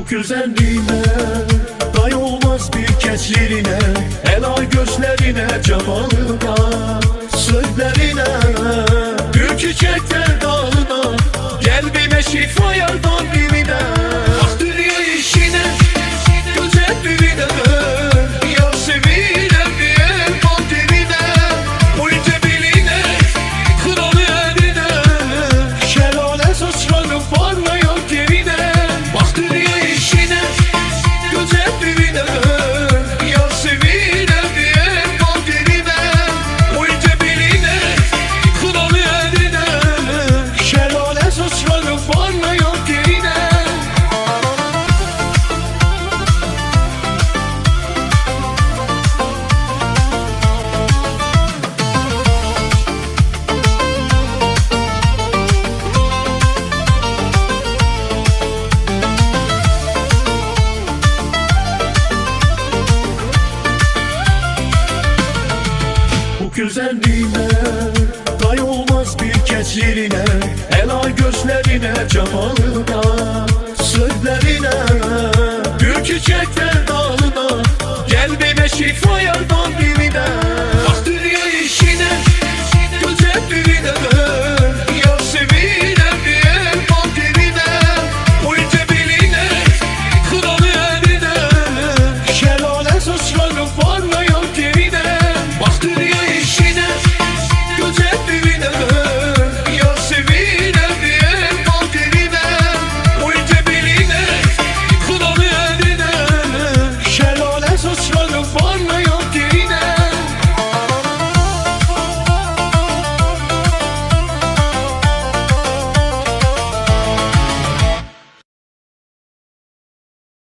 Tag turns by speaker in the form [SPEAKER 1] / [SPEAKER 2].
[SPEAKER 1] güzelliğine, day olmaz bir keçlerine, ela gözlerine, cemalına, sözlerine, gül çiçekler dağına, kalbime şifa yardan birine. Bak dünya işine, güzelliğine, yar sevilen bir kalbine, boyunca beline, kralı eline, şelale saçları parlayan yerine. Bak dünya işine, güzelliğine, yar sevilen bir kalbine, boyunca beline, kralı eline, şelale saçları parlayan yerine. Bu güzelliğine, day olmaz bir keçlerine, ela gözlerine, cemalına, sözlerine, gül çiçekler dağına, kalbime şifa yardan birine.